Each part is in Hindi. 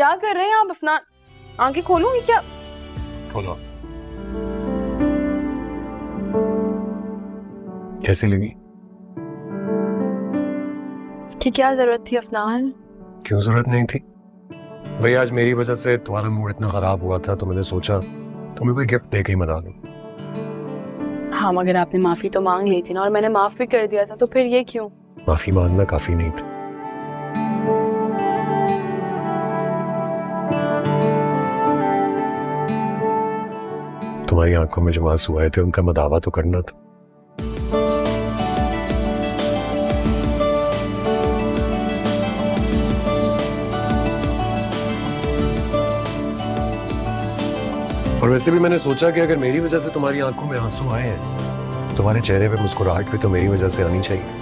क्या कर रहे हैं आप? अपना आंखें खोलोगे क्या? खोलो। कैसी लगी? कि क्या जरूरत थी अफनान? क्यों जरूरत नहीं थी भाई? आज मेरी वजह से तुम्हारा मूड इतना खराब हुआ था तो मैंने सोचा तुम्हें कोई गिफ्ट दे के ही मना लूं। हाँ, मगर आपने माफी तो मांग ली थी ना, और मैंने माफ भी कर दिया था, तो फिर ये क्यों? माफी मांगना काफी नहीं था। तुम्हारी आंखों में जो आंसू आए थे उनका मदावा तो करना था। और वैसे भी मैंने सोचा कि अगर मेरी वजह से तुम्हारी आंखों में आंसू आए हैं, तुम्हारे चेहरे पे मुस्कुराहट भी तो मेरी वजह से आनी चाहिए।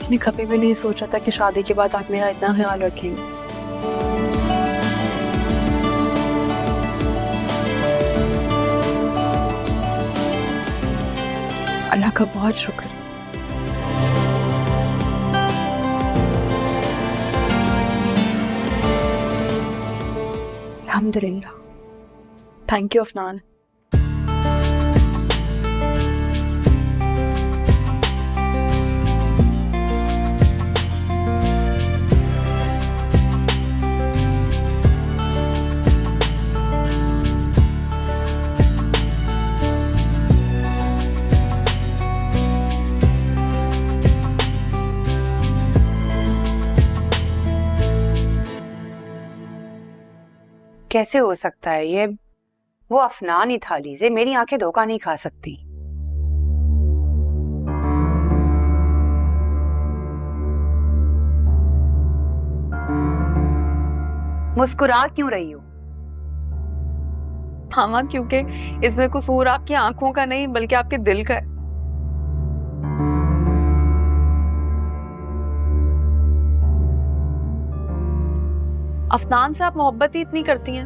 मैंने कभी भी नहीं सोचा था कि शादी के बाद आप मेरा इतना ख्याल रखेंगे। अल्लाह का बहुत शुक्र। अल्हम्दुलिल्लाह। Thank you Afnan. कैसे हो सकता है ये? वो अफनान ही था लीजे, मेरी आंखें धोखा नहीं खा सकती। मुस्कुरा क्यों रही हो? मामा, क्योंकि इसमें कसूर आपकी आंखों का नहीं बल्कि आपके दिल का है। अफनान से आप मोहब्बत ही इतनी करती हैं।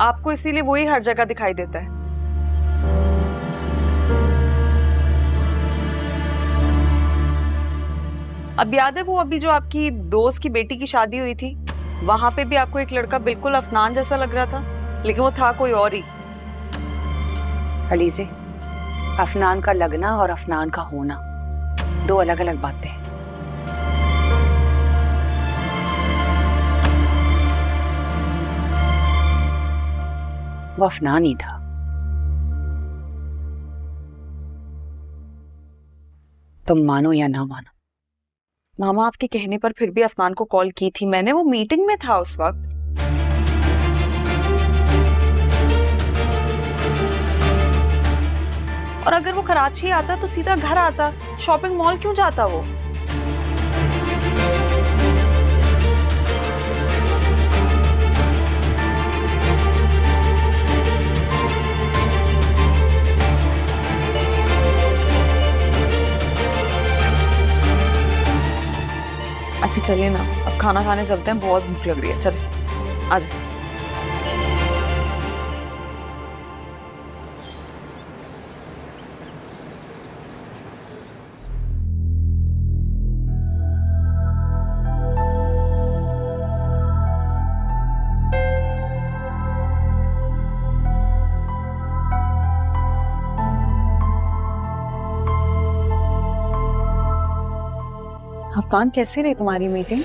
आपको इसीलिए वही हर जगह दिखाई देता है। अब याद है वो अभी जो आपकी दोस्त की बेटी की शादी हुई थी, वहां पे भी आपको एक लड़का बिल्कुल अफनान जैसा लग रहा था, लेकिन वो था कोई और ही। अलीजे, अफनान का लगना और अफनान का होना दो अलग अलग बातें हैं। वो अफनान ही था। तुम मानो या ना मानो। मामा, आपके कहने पर फिर भी अफनान को कॉल की थी मैंने, वो मीटिंग में था उस वक्त। और अगर वो कराची आता तो सीधा घर आता, शॉपिंग मॉल क्यों जाता वो? अच्छा चलिए ना, अब खाना खाने चलते हैं, बहुत भूख लग रही है। चले, आ जाओ। अफनान, कैसी रही तुम्हारी मीटिंग?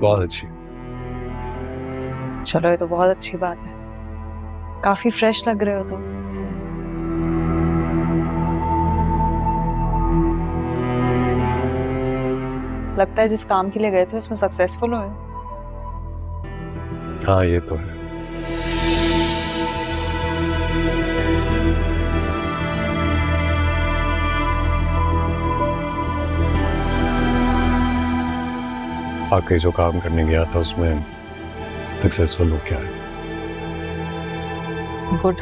बहुत अच्छी। चलो, ये तो बहुत अच्छी बात है। काफी फ्रेश लग रहे हो तुम। लगता है जिस काम के लिए गए थे उसमें सक्सेसफुल हुए। हाँ, ये तो है। आके जो काम करने गया था उसमें सक्सेसफुल हो क्या है? गुड।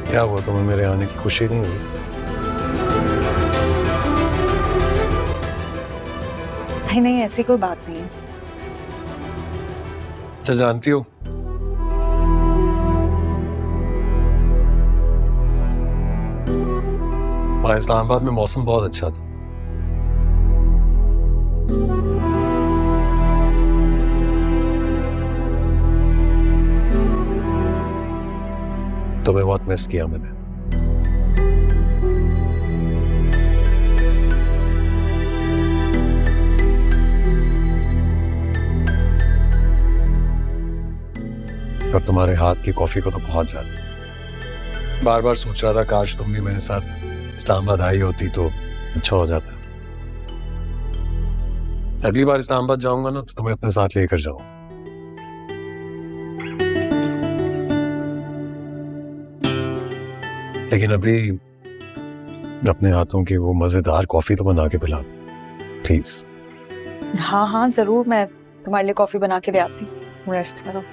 क्या हुआ, तुम्हें मेरे आने की खुशी नहीं हुई? नहीं नहीं, ऐसी कोई बात नहीं है। अच्छा, जानती हो वहाँ इस्लामाबाद में मौसम बहुत अच्छा था। तुम्हें बहुत मिस किया मैंने। और तुम्हारे हाथ की कॉफी को तो बहुत ज्यादा। बार बार सोच रहा था काश तुम भी मेरे साथ इस्लामाबाद आई होती तो अच्छा हो जाता। अगली बार इस्लामाबाद जाऊंगा ना तो तुम्हें अपने साथ लेकर जाऊंगा। लेकिन अभी अपने हाथों की वो मजेदार कॉफी तो बना के पिला दो प्लीज। हाँ हाँ जरूर, मैं तुम्हारे लिए कॉफी बना के ले आती हूँ। रेस्ट करो।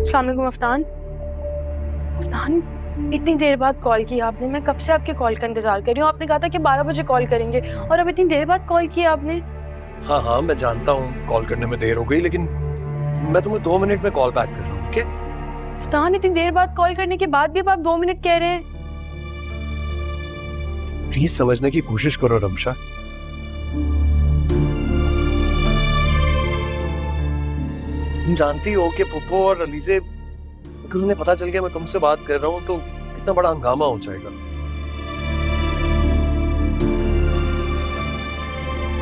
अस्सलाम वालेकुम अफनान। अफनान, इतनी देर बाद कॉल की आपने। मैं कब से आपके कॉल का इंतजार कर रही हूँ। आपने कहा था कि 12 बजे कॉल करेंगे और अब इतनी देर बाद कॉल किया आपने। हाँ हाँ मैं जानता हूँ कॉल करने में देर हो गई, लेकिन मैं तुम्हें 2 मिनट में कॉल बैक कर रहा हूँ। ओके? अफनान, इतनी देर बाद कॉल करने के बाद भी अब आप 2 मिनट कह रहे हैं। प्लीज समझने की कोशिश करो रमशा। तुम जानती हो कि पुप्पो और अलीजे अगर उन्हें पता चल गया मैं तुमसे बात कर रहा हूँ तो कितना बड़ा हंगामा हो जाएगा।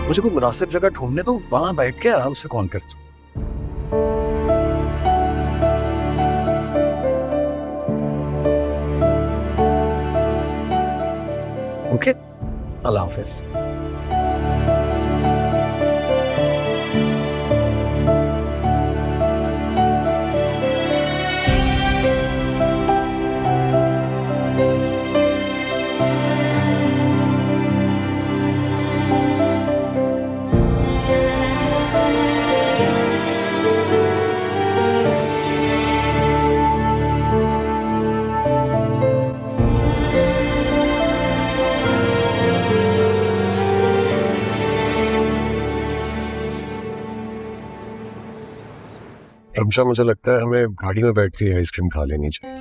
मुझे कोई मुनासिब जगह ढूंढने तो वहां बैठ के आराम से कॉल करता हूँ। ओके, अल्लाह हाफिज। रमशा, मुझे लगता है हमें गाड़ी में बैठ के आइसक्रीम खा लेनी चाहिए।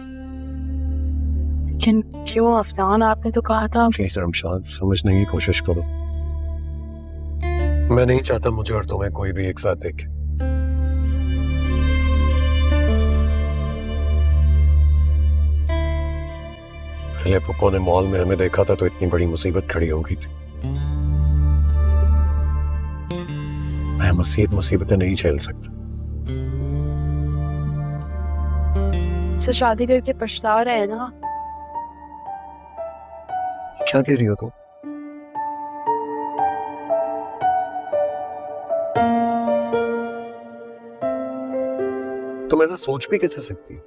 लेकिन क्यों अफनान, आपने तो कहा था। प्लीज रमशा, समझने की कोशिश करो। मैं नहीं चाहता मुझे और तुम्हें कोई भी एक साथ देखे। पहले पुप्पो ने मॉल में हमें देखा था तो इतनी बड़ी मुसीबत खड़ी हो गई थी। मैं मज़ीद मुसीबतें नहीं झेल सकता। से शादी करके पछता रहे हैं ना। क्या कह रही हो तुम? तुम ऐसा सोच भी कैसे सकती हो?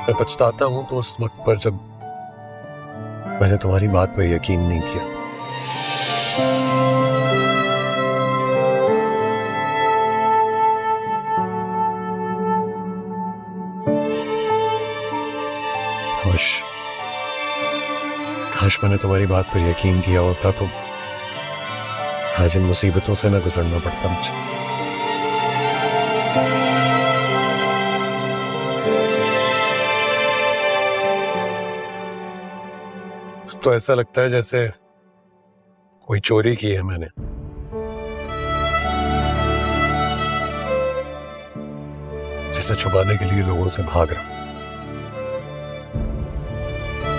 मैं पछताता हूं तो उस वक्त पर जब मैंने तुम्हारी बात पर यकीन नहीं किया। काश मैंने तुम्हारी बात पर यकीन किया होता तो आज इन मुसीबतों से न गुजरना पड़ता मुझे। तो ऐसा लगता है जैसे कोई चोरी की है मैंने। जिसे छुपाने के लिए लोगों से भाग रहा हूं।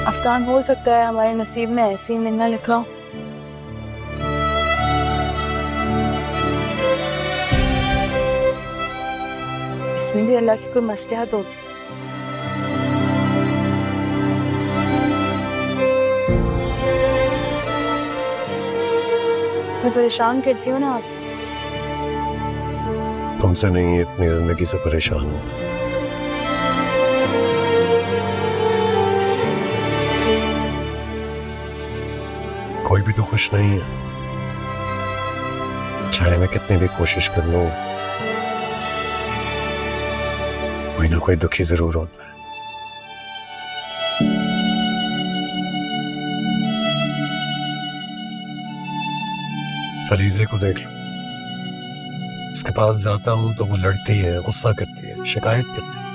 अफनान, हो सकता है हमारे नसीब में ऐसे ही मिलना लिखा हो। इसमें भी अल्लाह की कोई मसलहत होगी। मैं परेशान करती हूँ ना आप। तुमसे नहीं, इतनी जिंदगी से परेशान हूं। कोई भी तो खुश नहीं है, चाहे मैं कितनी भी कोशिश कर लूं, कोई ना कोई दुखी जरूर होता है। अलीज़े को देख लो, उसके पास जाता हूं तो वो लड़ती है, गुस्सा करती है, शिकायत करती है।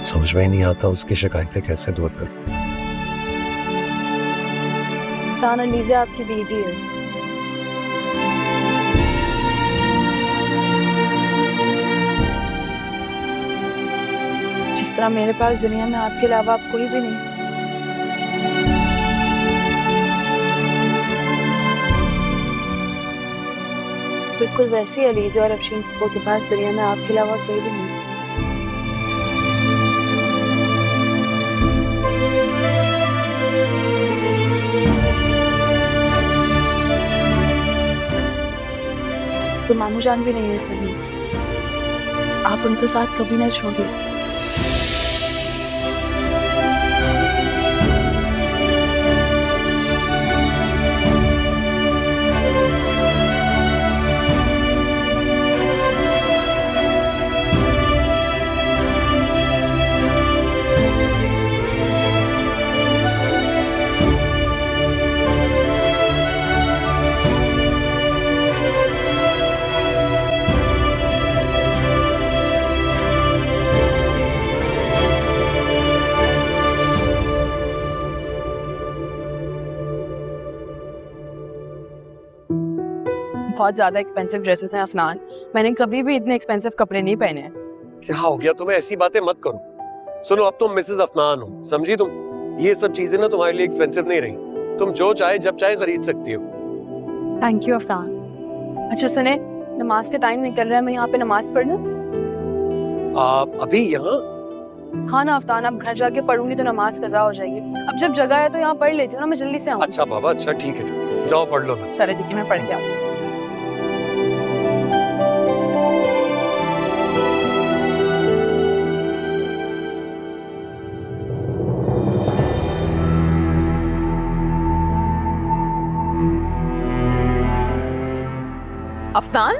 समझ में ही नहीं आता उसकी शिकायतें कैसे दूर करूं। अफनान, अलीज़ा आपकी बीवी है। जिस तरह मेरे पास दुनिया में आपके अलावा आप कोई भी नहीं। बिल्कुल वैसे ही अलीज़ा और अफशीन के पास दुनिया में आपके अलावा कोई भी नहीं। तो मामू जान भी नहीं है इस दुनिया। आप उनका साथ कभी ना छोड़िए। बहुत ज्यादा एक्सपेंसिव ड्रेसेस हैं अफनान। मैंने कभी भी इतने एक्सपेंसिव कपड़े नहीं पहने हैं। क्या हो गया तुम्हें? ऐसी बातें मत करो। सुनो, अब तुम मिसेस अफनान हो, समझी तुम? ये सब चीजें ना तुम्हारे लिए एक्सपेंसिव नहीं रही। तुम जो चाहे जब चाहे खरीद सकती हो। Thank you Afnan. अच्छा सुने, नमाज का टाइम निकल रहा है, मैं यहाँ पे नमाज पढ़ लूं? आप अभी यहाँ? हाँ ना अफनान, अब घर जाके पढ़ूंगी तो नमाज कज़ा हो जाएगी। अब जब जगह है तो यहाँ पढ़ लेती हूँ ना, मैं जल्दी से आऊँ। अच्छा बाबा, अच्छा ठीक है, जाओ पढ़ लो। चले ठीक है, मैं पढ़ के आऊँ। अफनान,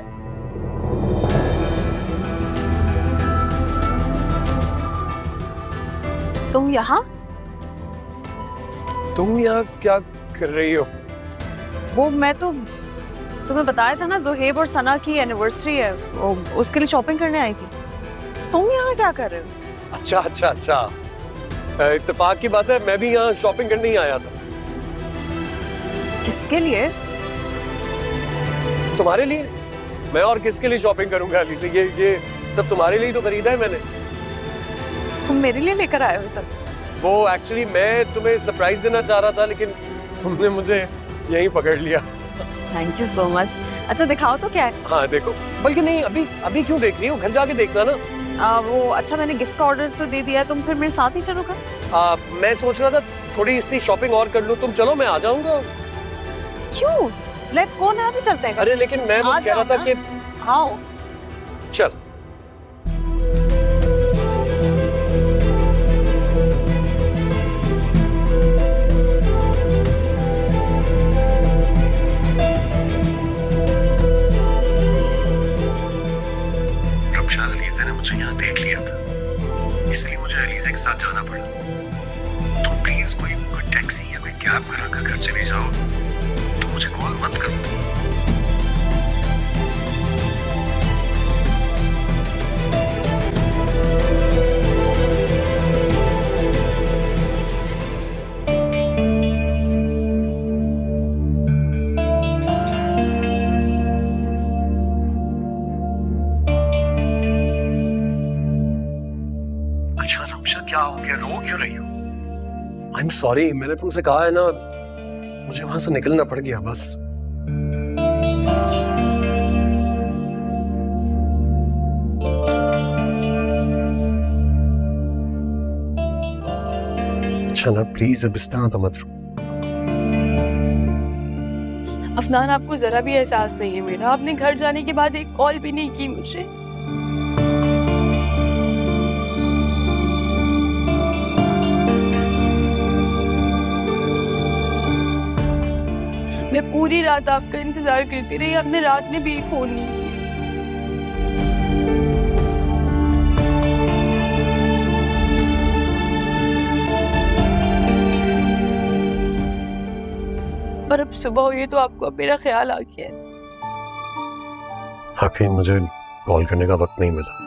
तुम यहाँ? तुम यहाँ क्या कर रही हो? वो मैं तो तुम्हें बताया था ना, ज़ुहैब और सना की एनिवर्सरी है, उसके लिए शॉपिंग करने आई थी। तुम यहाँ क्या कर रहे हो? अच्छा अच्छा अच्छा, इत्तेफाक की बात है, मैं भी यहाँ शॉपिंग करने ही आया था। किसके लिए? तुम्हारे लिए। मैं और किसके लिए शॉपिंग करूंगा अली से? ये सब तुम्हारे लिए ही तो खरीदा है मैंने। तुम मेरे लिए लेकर आए हो सब? वो एक्चुअली मैं तुम्हें सरप्राइज देना चाह रहा था, लेकिन तुमने मुझे यहीं पकड़ लिया। Thank you so much. अच्छा दिखाओ तो क्या है। हाँ देखो, बल्कि नहीं, अभी क्यों देख रही हो? घर जाके देखना ना। वो अच्छा, मैंने गिफ्ट का ऑर्डर तो दे दिया है, तुम फिर मेरे साथ ही चलोगा? मैं सोच रहा था थोड़ी सी शॉपिंग और कर लूं। तुम चलो, मैं आ जाऊंगा। क्यों? लेट्स गो ना, अभी चलते हैं। अरे लेकिन मैं वो कह रहा था कि आओ। चल। रमशाद अलीज़ा ने मुझे यहाँ देख लिया था, इसलिए मुझे अलीज़ा के साथ जाना पड़ा। तुम प्लीज कोई टैक्सी या कोई कैब करा कर घर चले जाओ। तुम मुझे कॉल मत करो। क्या हो गया, रो क्यों रही हो? आई एम सॉरी, मैंने तुमसे कहा है ना, मुझे वहां से निकलना पड़ गया बस। अच्छा ना, प्लीज अब इस तरह तो मत रो। अफनान, आपको जरा भी एहसास नहीं है मेरा? आपने घर जाने के बाद एक कॉल भी नहीं की मुझे। मैं पूरी रात आपका इंतजार करती रही, आपने रात में भी एक फोन नहीं किया। और अब सुबह हुई तो आपको अब मेरा ख्याल आ गया है। वाकई मुझे कॉल करने का वक्त नहीं मिला।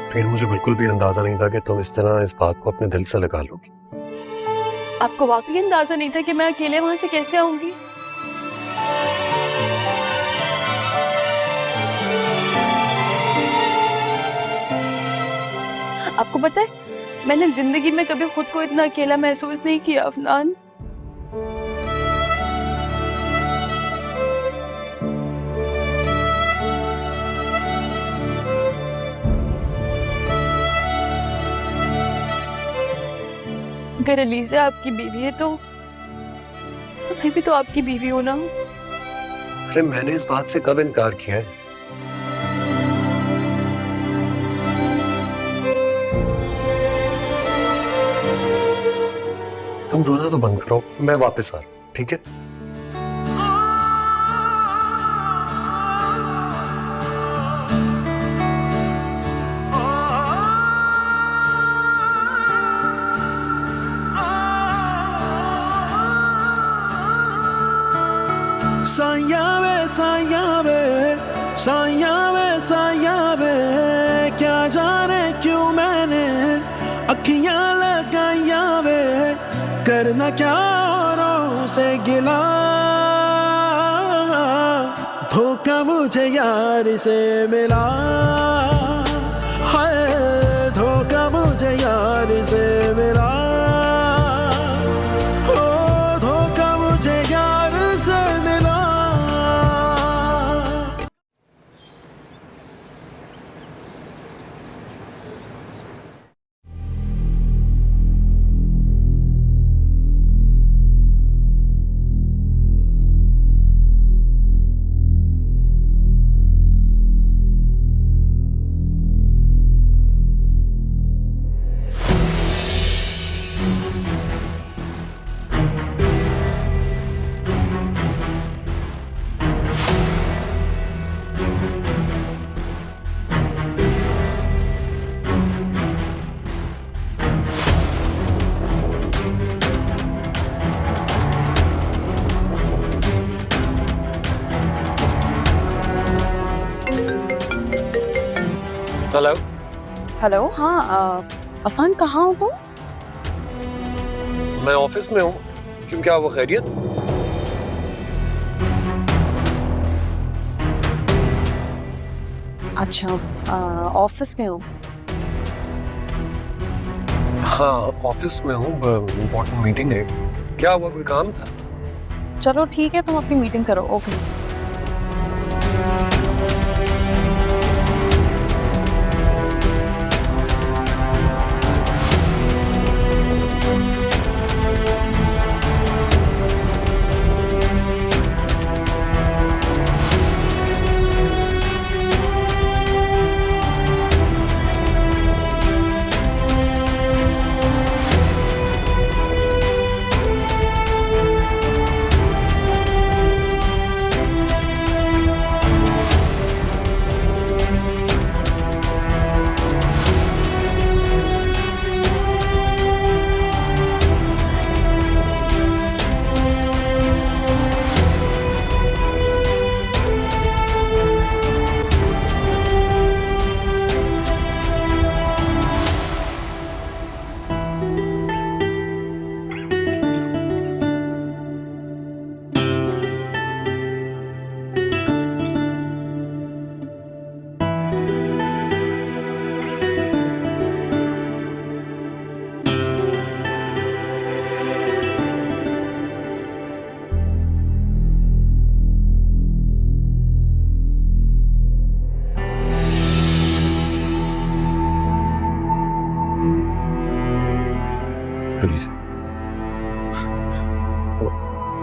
लेकिन मुझे बिल्कुल भी अंदाजा नहीं था कि तुम इस तरह इस बात को अपने दिल से लगा लोगी। आपको वाकई अंदाजा नहीं था कि मैं अकेले वहां से कैसे आऊंगी? आपको पता है, मैंने जिंदगी में कभी खुद को इतना अकेला महसूस नहीं किया अफनान। अगर अलीज़ा आपकी बीवी है तो मैं भी तो आपकी बीवी हूं ना। अरे मैंने इस बात से कब इनकार किया है? तुम रोना तो बंद करो, मैं वापस आ रहा हूं, ठीक है? साया वे साया वे साया वे साया वे, क्या जाने क्यों मैंने अखियां लगाया वे, करना क्या औरों से गिला, धोखा मुझे यार से मिला, हाय धोखा मुझे यार से मिला, ओ धोखा मुझे यार से मिला। हेलो। हेलो, हाँ अफनान कहाँ हो तुम? मैं ऑफिस में हूँ, क्यों क्या वो खैरियत? अच्छा, ऑफिस में हो? हाँ ऑफिस में हूँ, इम्पोर्टेंट मीटिंग है। क्या हुआ, कोई काम था? चलो ठीक है, तुम अपनी मीटिंग करो। ओके।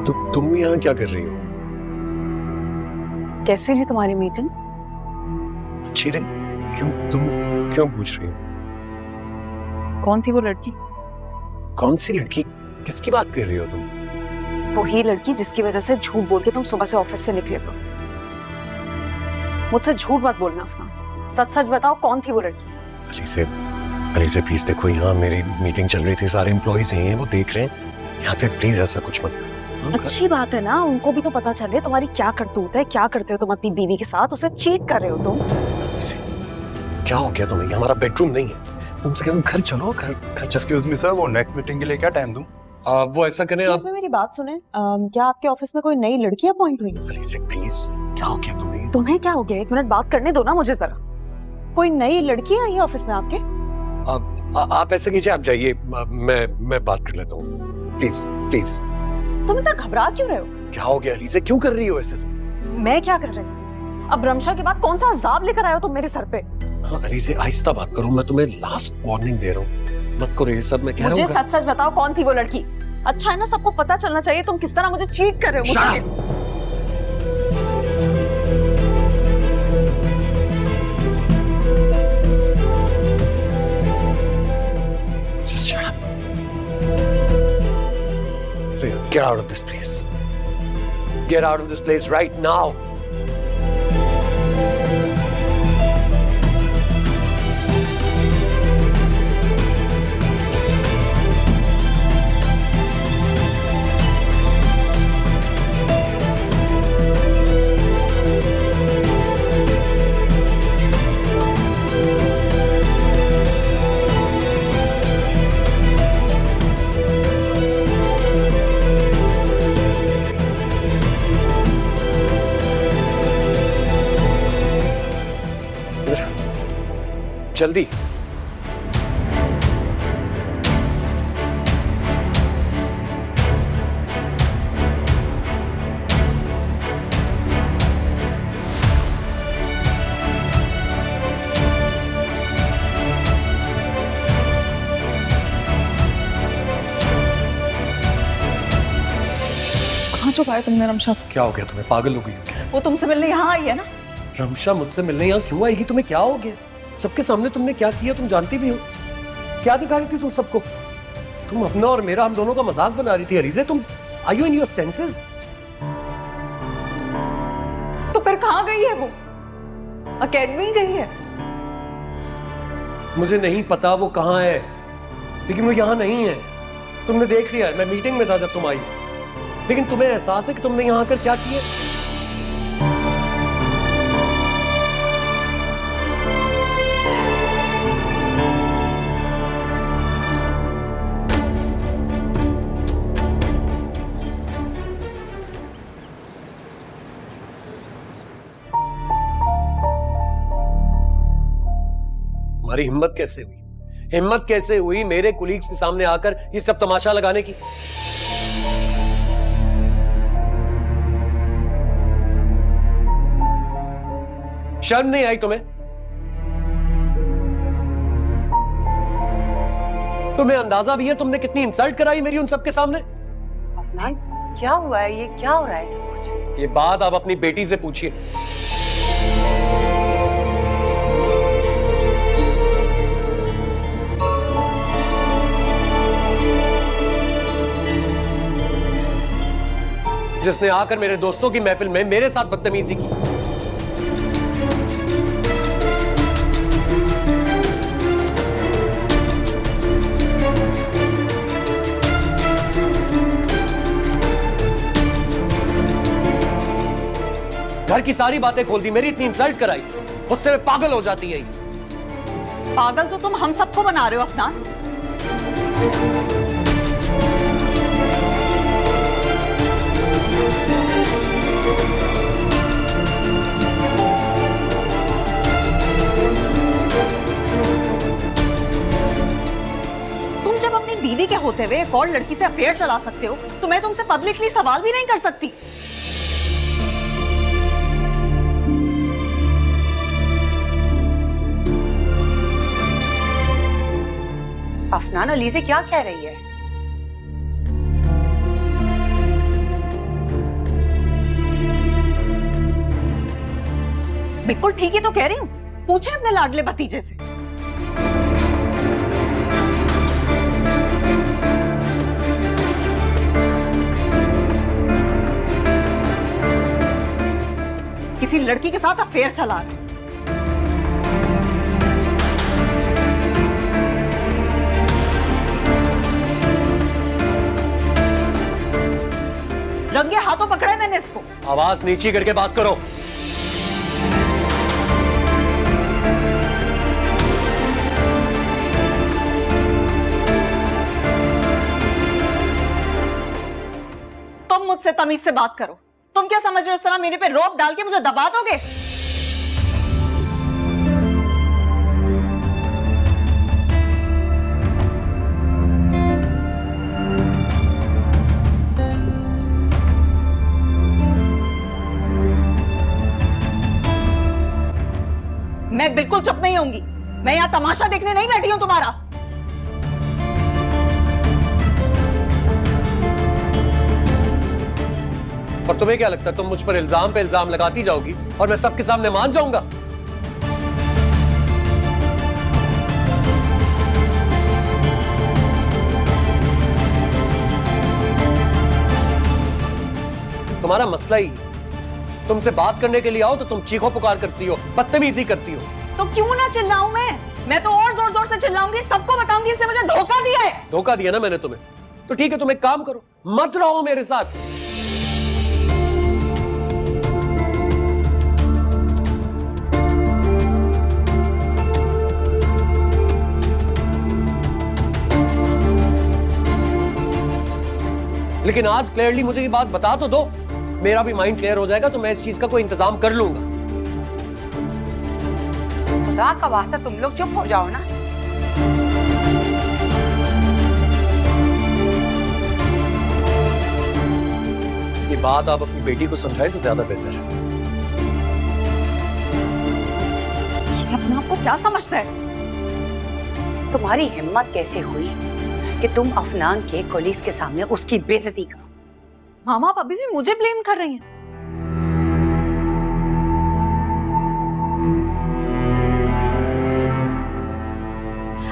तुम यहाँ क्या कर रही हो? कैसी रही तुम्हारी मीटिंग? अच्छी रही? तुम क्यों पूछ रही हो? कौन थी वो लड़की? कौन सी लड़की? किसकी बात कर रही हो तुम? वही लड़की जिसकी वजह से झूठ बोल के तुम सुबह से ऑफिस से निकले हो। मुझसे झूठ मत बोलना अफनान, सच सच बताओ कौन थी वो लड़की? अली से प्लीज देखो, यहाँ मेरी मीटिंग चल रही थी, सारे एम्प्लॉइज हैं, वो देख रहे हैं, यहाँ पे प्लीज ऐसा कुछ मत करो। अच्छी बात है ना, उनको भी तो पता चले तुम्हारी क्या करतूत है, क्या करते हो तुम अपनी बीवी के साथ, उसे चीट कर रहे हो तुम। क्या हो गया तुम्हें? ये हमारा बेडरूम नहीं है, तुमसे कहूँ घर चलो, घर। एक्सक्यूज मी सर, वो नेक्स्ट मीटिंग के लिए क्या टाइम दूं? वो ऐसा करें आप। मेरी बात सुने, क्या आपके ऑफिस में कोई नई लड़की अपॉइंट हुई? अली से प्लीज, क्या हो गया तुम्हें? तुम्हें क्या हो गया? 1 मिनट बात करने दो ना मुझे जरा। कोई नई लड़की आई है ऑफिस में आपके? आप ऐसा कीजिए, आप जाइए, मैं बात कर लेता हूँ, प्लीज प्लीज। तुम इतना घबरा क्यों रहे हो? क्या हो गया अली से, क्यों कर रही हो ऐसे तुम? मैं क्या कर रही हूँ? अब रमशा के बाद कौन सा अजाब लेकर आए हो तुम मेरे सर पे? हाँ, अली से आहिस्ता बात करो, मैं तुम्हें लास्ट वार्निंग दे रहा हूँ, मत करो ये सब। मैं कह मुझे रहा हूँ सच सच बताओ कौन थी वो लड़की? अच्छा है ना, सबको पता चलना चाहिए तुम किस तरह मुझे चीट कर रहे हो। Just shut up. Get out of this place. Get out of this place right now. जल्दी। कहाँ छुपाया तुमने रमशा? क्या हो गया तुम्हें? पागल हो गई हो क्या? वो तुमसे मिलने यहाँ आई है ना? रमशा मुझसे मिलने यहाँ क्यों आएगी? तुम्हें क्या हो गया? सबके सामने तुमने क्या किया तुम जानती भी हो। क्या दिखा रही थी तुम सबको? तुम अपना और मेरा, हम दोनों का मजाक बना रही थी। अलीज़े, तुम are you in your senses? तो फिर कहाँ गई है वो? अकेडमी गई है? मुझे नहीं पता वो कहाँ है, लेकिन वो यहाँ नहीं है। तुमने देख लिया है, मैं मीटिंग में था जब तुम आई, लेकिन तुम्हें एहसास है कि तुमने यहाँ आकर क्या किया? तुम्हारी हिम्मत कैसे हुई? हिम्मत कैसे हुई मेरे कुलीग्स के सामने आकर ये सब तमाशा लगाने की? शर्म नहीं आई तुम्हें? तुम्हें अंदाजा भी है तुमने कितनी इंसल्ट कराई मेरी उन सबके सामने? अफनान, क्या हुआ है? ये क्या हो रहा है सब कुछ? ये बात आप अपनी बेटी से पूछिए। जिसने आकर मेरे दोस्तों की महफिल में मेरे साथ बदतमीजी की। घर की सारी बातें खोल दी, मेरी इतनी इंसल्ट कराई, उससे मैं पागल हो जाती है। पागल तो तुम हम सबको बना रहे हो अफनान। तुम जब अपनी बीवी के होते हुए एक और लड़की से अफेयर चला सकते हो तो मैं तुमसे पब्लिकली सवाल भी नहीं कर सकती। अफनान, अलीज़े क्या कह रही है? बिल्कुल ठीक ही तो कह रही हूँ, पूछे अपने लाडले भतीजे से। किसी लड़की के साथ अफेयर चला रहा है। रंगे हाथों पकड़े मैंने इसको। आवाज नीची करके बात करो। तुम मुझसे तमीज से बात करो। तुम क्या समझ रहे हो इस तरह मेरे पे रोप डाल के मुझे दबा दोगे? मैं बिल्कुल चुप नहीं होंगी। मैं यहाँ तमाशा देखने नहीं बैठी हूँ तुम्हारा। और तुम्हें क्या लगता है तुम मुझ पर इल्जाम पे इल्जाम लगाती जाओगी और मैं सबके सामने मान जाऊंगा? तुम्हारा मसला ही तुमसे बात करने के लिए आओ तो तुम चीखो पुकार करती हो, बदतमीजी करती हो। तो क्यों ना चिल्लाऊं मैं तो और जोर जोर से चिल्लाऊंगी, सबको बताऊंगी इसने मुझे धोखा दिया है। धोखा दिया ना मैंने तुम्हें, तो ठीक है तुम एक काम करो, मत रहो मेरे साथ। लेकिन आज क्लियरली मुझे ये बात बता तो दो, मेरा भी माइंड क्लियर हो जाएगा, तो मैं इस चीज का कोई इंतजाम कर लूंगा। खुदा का वास्ता तुम लोग चुप हो जाओ ना। ये बात आप अपनी बेटी को समझाएं तो ज्यादा बेहतर है। ये अपने आप को क्या समझता है? तुम्हारी हिम्मत कैसे हुई कि तुम अफनान के कोलीग्स के सामने उसकी बेइज्जती करो? मामा आप अभी भी मुझे ब्लेम कर रही हैं।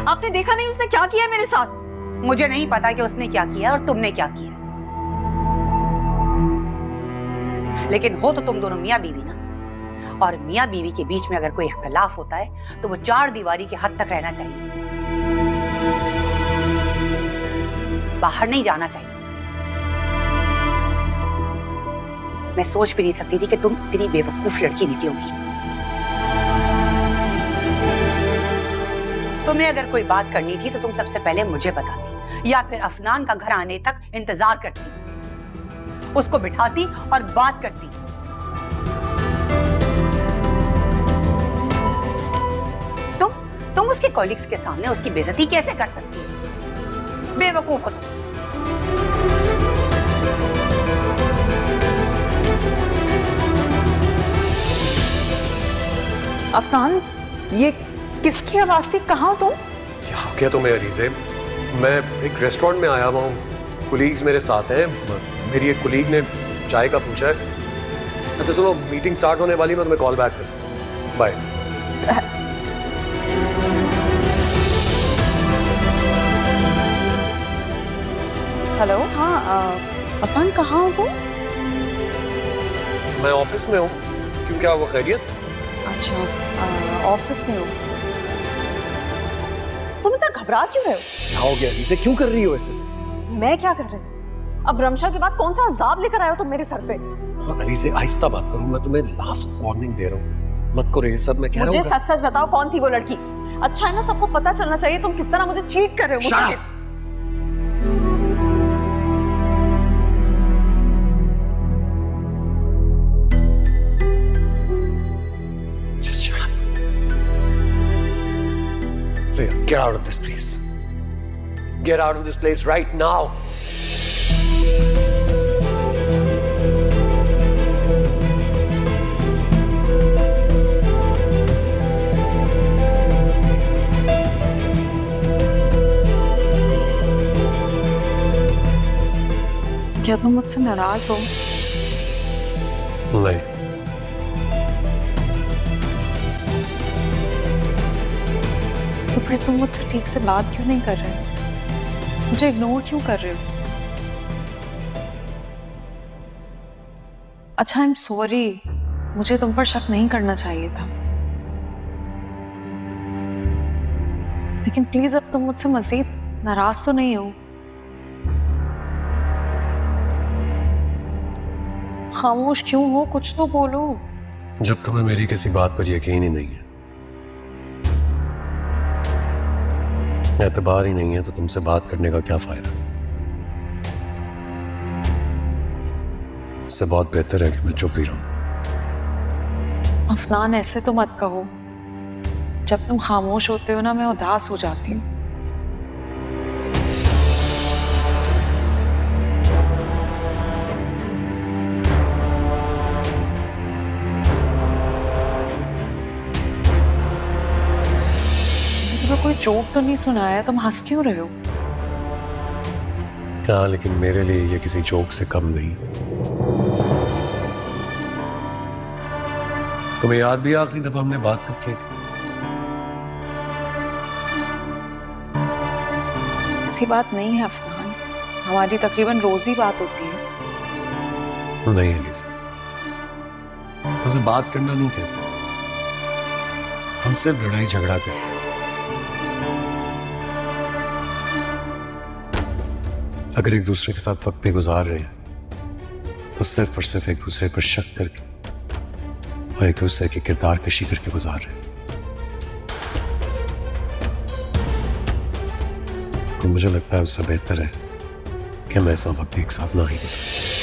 आपने देखा नहीं उसने क्या किया है मेरे साथ? मुझे नहीं पता कि उसने क्या किया और तुमने क्या किया, लेकिन हो तो तुम दोनों मियां बीवी ना, और मियां बीवी के बीच में अगर कोई इख्तलाफ होता है तो वो 4 दीवारी के हद तक रहना चाहिए, बाहर नहीं जाना चाहिए। मैं सोच भी नहीं सकती थी कि तुम इतनी बेवकूफ लड़की निकलोगी। तुम्हें अगर कोई बात करनी थी तो तुम सबसे पहले मुझे बताती, या फिर अफनान का घर आने तक इंतजार करती, उसको बिठाती और बात करती। तुम उसके कॉलीग्स के सामने उसकी बेइज्जती कैसे कर सकती हो? बेवकूफ हो तुम। अफनान, ये किसकी आवाज थी? कहाँ हो तुम? क्या हो गया तुम्हें अलीज़े? मैं एक रेस्टोरेंट में आया हुआ हूँ, कुलीग्स मेरे साथ हैं। मेरी एक कुलीग ने चाय का पूछा है। अच्छा सुनो, मीटिंग स्टार्ट होने वाली, मैं तुम्हें कॉल बैक करूँ। बाय। हेलो, हाँ अफनान कहाँ हो तुम? मैं ऑफिस में हूँ। क्यों, क्या वो खैरियत? अच्छा, ऑफिस में हो। तुम इतना घबरा क्यों रहे हो? क्या हो गया अलीज़े, क्यों कर रही हो ऐसे? मैं क्या कर रही हूँ? अब रमशा के बाद कौन सा अजाब लेकर आए हो तुम मेरे सर पे? अलीज़े आहिस्ता बात करूँ, मैं तुम्हें लास्ट वार्निंग दे रहा हूँ, मत करो ये सब। मैं कह रहा हूँ मुझे सच सच बताओ, कौन थी वो लड़की? अच्छा है ना, सबको पता चलना चाहिए तुम किस तरह मुझे चीट कर रहे हो। Get out of this place. Get out of this place right now. क्या तुम मुझसे नाराज हो? नहीं, तो फिर तुम मुझसे ठीक से बात क्यों नहीं कर रहे? मुझे इग्नोर क्यों कर रहे हो? अच्छा, आई एम सॉरी, मुझे तुम पर शक नहीं करना चाहिए था, लेकिन प्लीज अब तुम मुझसे मजीद नाराज तो नहीं हो? खामोश क्यों हो? कुछ तो बोलो। जब तुम्हें मेरी किसी बात पर यकीन ही नहीं है, एतबार ही नहीं है, तो तुमसे बात करने का क्या फायदा? इससे बहुत बेहतर है कि मैं चुप ही रहूं। अफनान, ऐसे तो मत कहो। जब तुम खामोश होते हो ना, मैं उदास हो जाती हूँ। तुम्हें कोई जोक तो नहीं सुनाया? तुम हंस क्यों रहे हो? हाँ, लेकिन मेरे लिए ये किसी जोक से कम नहीं। तुम्हें याद भी आखिरी दफा हमने बात कब की थी? ऐसी बात नहीं है अफनान, हमारी तकरीबन रोज ही बात होती है। नहीं एलिसा, उसे बात करना नहीं कहते, हम सिर्फ लड़ाई झगड़ा कर रहे हैं। अगर एक दूसरे के साथ वक्त भी गुजार रहे हैं तो सिर्फ और सिर्फ एक दूसरे पर शक करके और एक दूसरे की किरदार कशी करके गुजार रहे हैं। और मुझे लगता है उससे बेहतर है कि हम ऐसा वक्त एक साथ ना ही गुजारें।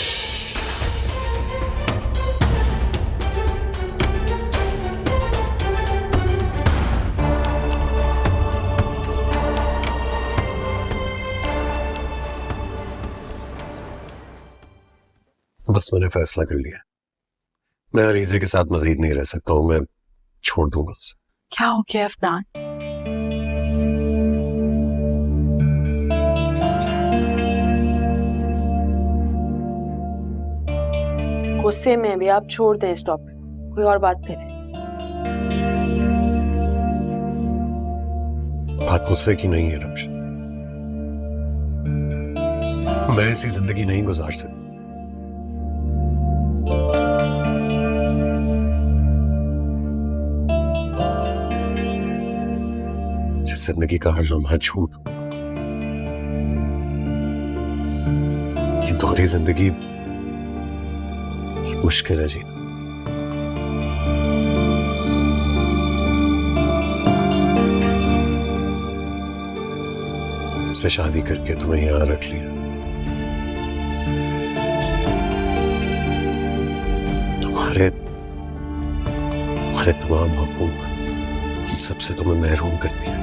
बस मैंने फैसला कर लिया, मैं अरीजे के साथ मजीद नहीं रह सकता हूं, मैं छोड़ दूंगा उसे। क्या हो गया अफनान? गुस्से में भी आप छोड़ दें इस टॉपिक को, कोई और बात करें। बात गुस्से की नहीं है रमश, मैं ऐसी जिंदगी नहीं गुजार सकता। जिंदगी का हर लम्हा झूठ, ये दोहरी जिंदगी मुश्किल है जी। तुमसे शादी करके तुम्हें यहां रख लिया, तुम्हारे तमाम हकूक इन सबसे तुम्हें महरूम कर दिया।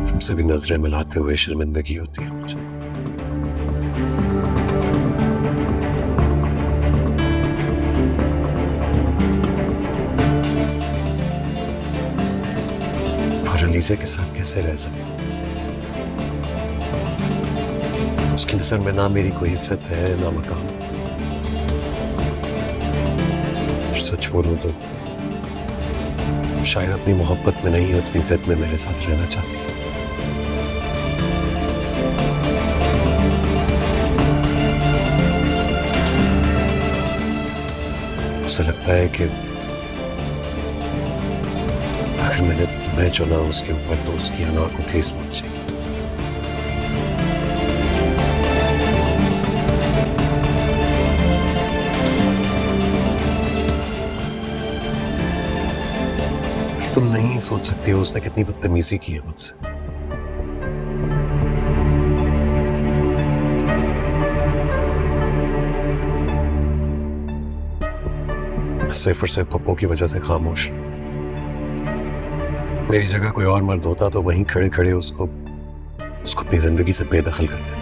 तुमसे भी नजरें मिलाते हुए शर्मिंदगी होती है मुझे। और अलीज़ा के साथ कैसे रह सकता हूं? उसकी नजर में ना मेरी कोई इज्जत है ना मकाम। सच बोलूं तो शायद अपनी मोहब्बत में नहीं, अपनी जिद में मेरे साथ रहना चाहती है। उसे लगता है कि अगर मैंने तुम्हें चुना उसके ऊपर तो उसकी अना को ठेस पहुंचेगी। तुम नहीं सोच सकती हो उसने कितनी बदतमीजी की है मुझसे। सिर्फ और सिर्फ पप्पू की वजह से खामोश। मेरी जगह कोई और मर्द होता तो वहीं खड़े खड़े उसको अपनी जिंदगी से बेदखल कर देता।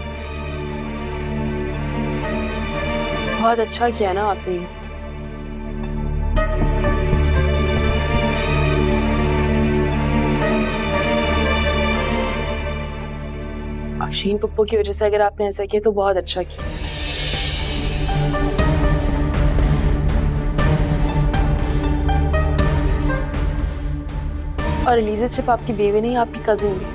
बहुत अच्छा किया ना आपने। अफशीन पप्पू की वजह से अगर आपने ऐसा किया तो बहुत अच्छा किया। और एलिजा सिर्फ आपकी बेवी नहीं, आपकी कजिन भी।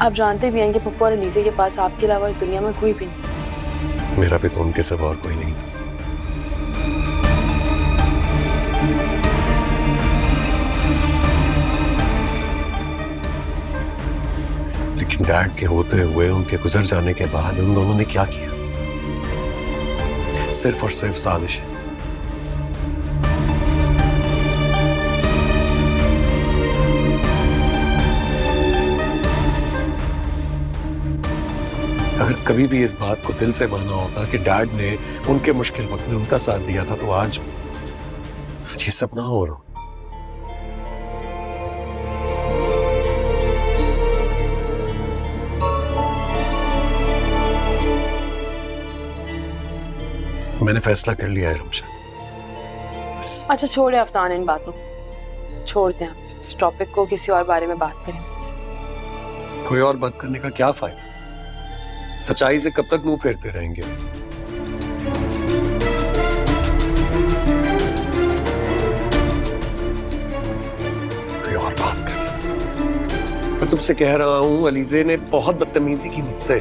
आप जानते भी हैं कि पप्पू और एलिजा के पास आपके अलावा इस दुनिया में कोई भी नहीं। मेरा भी तो उनके सिवा और कोई नहीं था। लेकिन डैड के होते हुए, उनके गुजर जाने के बाद उन दोनों ने क्या किया? सिर्फ और सिर्फ साजिश है। अगर कभी भी इस बात को दिल से माना होता कि डैड ने उनके मुश्किल वक्त में उनका साथ दिया था, तो आज ये सब ना हो रहा। मैंने फैसला कर लिया है रमशा। अच्छा छोड़े अफनान इन बातों को, छोड़ते हैं इस टॉपिक को, किसी और बारे में बात करें। कोई और बात करने का क्या फायदा? सच्चाई से कब तक मुंह फेरते रहेंगे? कोई और बात कर। मैं तुमसे कह रहा हूं, अलीजे ने बहुत बदतमीजी की मुझसे।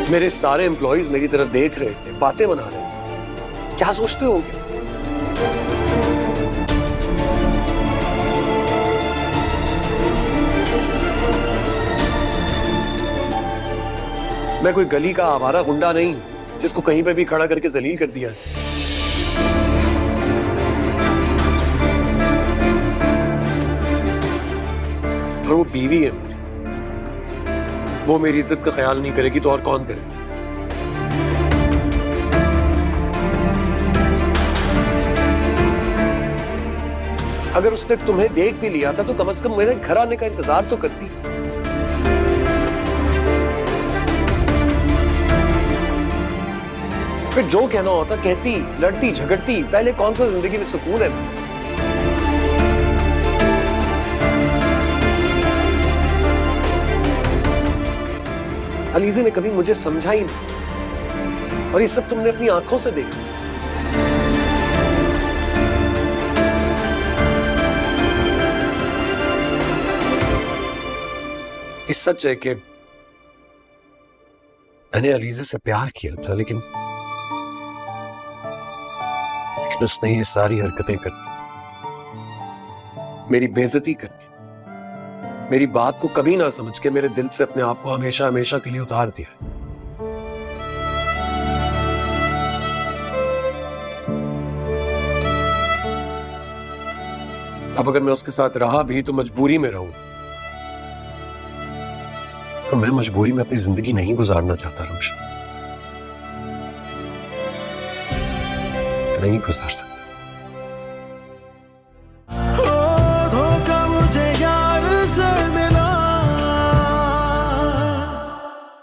मेरे सारे एम्प्लॉइज मेरी तरफ देख रहे थे, बातें बना रहे थे। क्या सोचते होंगे? मैं कोई गली का आवारा गुंडा नहीं जिसको कहीं पे भी खड़ा करके जलील कर दिया जाए। और वो बीवी है, वो मेरी इज्जत का ख्याल नहीं करेगी तो और कौन करे? अगर उसने तुम्हें देख भी लिया था तो कम से कम मेरे घर आने का इंतजार तो करती। फिर जो कहना होता कहती, लड़ती झगड़ती। पहले कौन सा जिंदगी में सुकून है? अलीजे ने कभी मुझे समझा ही नहीं, और ये सब तुमने अपनी आंखों से देखा। इस सच है कि मैंने अलीजे से प्यार किया था, लेकिन उसने ये सारी हरकतें करके, मेरी बेइज्जती करके, मेरी बात को कभी ना समझ के मेरे दिल से अपने आप को हमेशा हमेशा के लिए उतार दिया। अब अगर मैं उसके साथ रहा भी तो मजबूरी में रहूं, तो मैं मजबूरी में अपनी जिंदगी नहीं गुजारना चाहता रमशा। नहीं गुजार सकता।